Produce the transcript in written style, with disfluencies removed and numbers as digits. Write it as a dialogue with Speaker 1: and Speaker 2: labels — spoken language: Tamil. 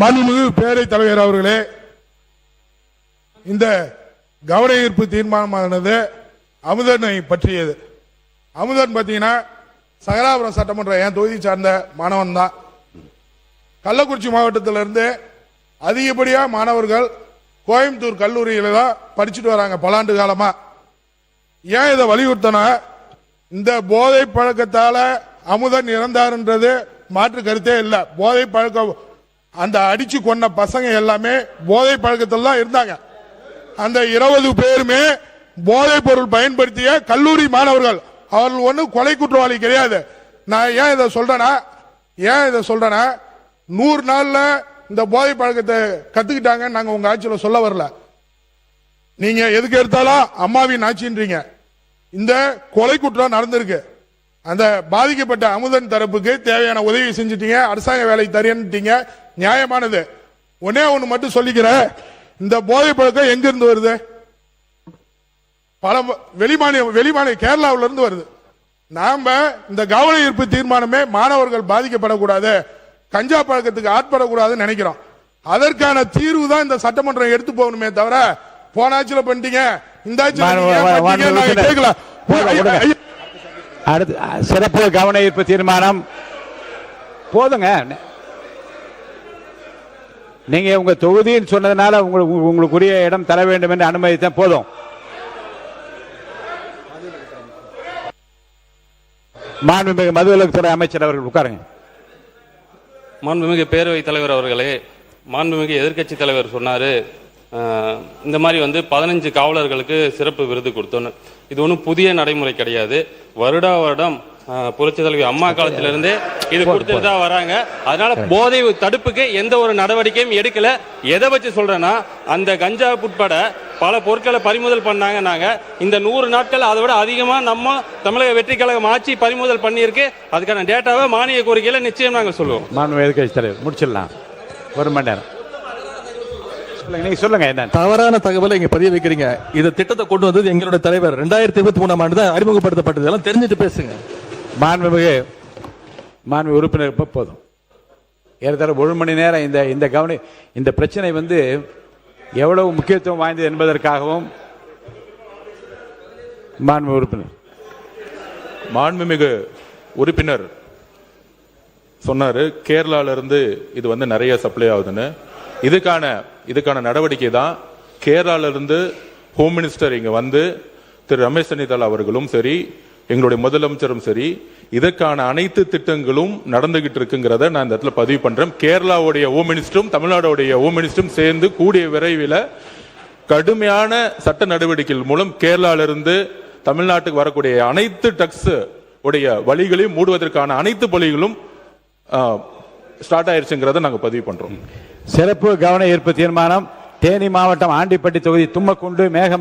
Speaker 1: மாண்புமிகு பேரவைத் தலைவர் அவர்களே, இந்த கவன ஈர்ப்பு தீர்மானமானது அமுதனை பற்றியது. அமுதன் பார்த்தீங்கன்னா சகலாபுரம் சட்டமன்ற என் தொகுதி சார்ந்த மாணவன் தான். கள்ளக்குறிச்சி மாவட்டத்திலிருந்து அதிகப்படியாக மாணவர்கள் கோயம்புத்தூர் கல்லூரியில தான் படிச்சுட்டு வராங்க பல ஆண்டு காலமா. ஏன் இதை வலியுறுத்தனா, இந்த போதை பழக்கத்தால அமுதன் இறந்தார்ன்றது மாற்று கருத்தே இல்லை. போதை பழக்கம், அந்த அடிச்சு கொண்ட பசங்க எல்லாமே போதை பழக்கத்தில் தான் இருந்தாங்க. அந்த 20 பேருமே போதைப் பொருள் பயன்படுத்திய கல்லூரி மாணவர்கள். அவர்கள் ஒன்றும் கொலை குற்றவாளி கிடையாது. நான் ஏன் இதை சொல்றேன்னா 100 நாள்ல இந்த போதை பழக்கத்தை கத்துக்கிட்டாங்க. நாங்க உங்க ஆட்சியில சொல்ல வரல. நீங்க எதுக்கு எடுத்தாலும் அம்மாவின் ஆட்சின்றீங்க. இந்த கொலை குற்றம் நடந்திருக்கு. அந்த பாதிக்கப்பட்ட அமுதன் தரப்புக்கு தேவையான உதவி செஞ்சிட்டீங்க, அரசாங்க வேலை தரேன்ட்டீங்க, நியாயமானது. ஒன்னே ஒண்ணு மட்டும் சொல்லிக்கிறேன், இந்த போதை பழக்கம் எங்க இருந்து வருது? பல வெளிமாநில கேரளாவில இருந்து வருது. நாம இந்த கவன ஈர்ப்பு தீர்மானமே மாணவர்கள் பாதிக்கப்படக்கூடாது, கஞ்சா பழக்கத்துக்கு ஆட்படக்கூடாதுன்னு நினைக்கிறோம். அதற்கான தீர்வு தான் இந்த சட்டமன்றம் எடுத்து போகணுமே தவிர, போன ஆட்சியில பண்ணிட்டீங்க, இந்த ஆட்சியில கேட்கல.
Speaker 2: அடுத்து சிறப்பு கவன ஈர்ப்பு தீர்மானம் போதுங்க. நீங்க உங்க தொகுதின்னு சொன்னதுனால உங்களுக்குரிய இடம் தர வேண்டும் என்று அனுமதித்த போதும். மாண்புமிகு மதுவிலக்குத்துறை அமைச்சர் அவர்கள் உட்காருங்க.
Speaker 3: மாண்புமிகு பேரவைத் தலைவர் அவர்களே, மாண்புமிகு எதிர்க்கட்சி தலைவர் சொன்னாரு இந்த மாதிரி 15 காவலர்களுக்கு சிறப்பு விருது கொடுத்தோன்னு. இது ஒன்றும் புதிய நடைமுறை கிடையாது. வருடம் புரட்சி தலைவி அம்மா காலத்திலிருந்தே இது கொடுத்துட்டு தான் வராங்க. அதனால போதை தடுப்புக்கு எந்த ஒரு நடவடிக்கையும் எடுக்கல. எதை வச்சு சொல்றேன்னா, அந்த கஞ்சா உட்பட பல பொருட்களை பறிமுதல் பண்ணாங்க. நாங்க இந்த 100 நாட்கள் அதை விட அதிகமா நம்ம தமிழக வெற்றி கழகம் ஆட்சி பறிமுதல் பண்ணியிருக்கு. அதுக்கான டேட்டாவை மானிய கோரிக்கையில நிச்சயம் நாங்கள் சொல்லுவோம்.
Speaker 2: மாண்புமிகு எதிர்க்கட்சி தலைவர் முடிச்சிடலாம். 1 மணி நேரம் நீங்க சொல்லுங்க. என்ன
Speaker 4: தவறான தகவலை இங்க பதிய வைக்கிறீங்க? இந்த திட்டத்தை கொண்டு வந்தது எங்களுடைய தலைவர் 2023ஆம் ஆண்டு தான் அறிமுகப்படுத்தப்பட்டது. எல்லாம் தெரிஞ்சுட்டு பேசுங்க.
Speaker 2: மாண்புமிகு உறுப்பினர் போதும். ஏறத்தாழ 1 மணி நேரம் இந்த பிரச்சனை எவ்வளவு முக்கியத்துவம் வாய்ந்தது என்பதற்காகவும்
Speaker 5: மாண்புமிகு உறுப்பினர் சொன்னாரு கேரளால இருந்து இது நிறைய சப்ளை ஆகுதுன்னு. இதுக்கான நடவடிக்கை தான் கேரளால இருந்து ஹோம் மினிஸ்டர் இங்க திரு ரமேஷ் சென்னிதால் அவர்களும் சரி, எங்களுடைய முதலமைச்சரும் சரி, இதற்கான அனைத்து திட்டங்களும் நடந்துகிட்டு இருக்குங்கிறத நான் இந்த இடத்துல பதிவு பண்றேன். கேரளாவுடைய ஹோம் மினிஸ்டரும் தமிழ்நாடுடைய ஹோம் மினிஸ்டரும் சேர்ந்து கூடிய விரைவில் கடுமையான சட்ட நடவடிக்கைகள் மூலம் கேரளால இருந்து தமிழ்நாட்டுக்கு வரக்கூடிய அனைத்து டக்ஸ் உடைய வழிகளையும் மூடுவதற்கான அனைத்து பணிகளும் ஸ்டார்ட் ஆயிருச்சுங்கிறத நாங்க பதிவு பண்றோம்.
Speaker 2: சிறப்பு கவன ஈர்ப்பு தீர்மானம் தேனி மாவட்டம் ஆண்டிப்பட்டி தொகுதி தும்மக்குண்டு மேகம்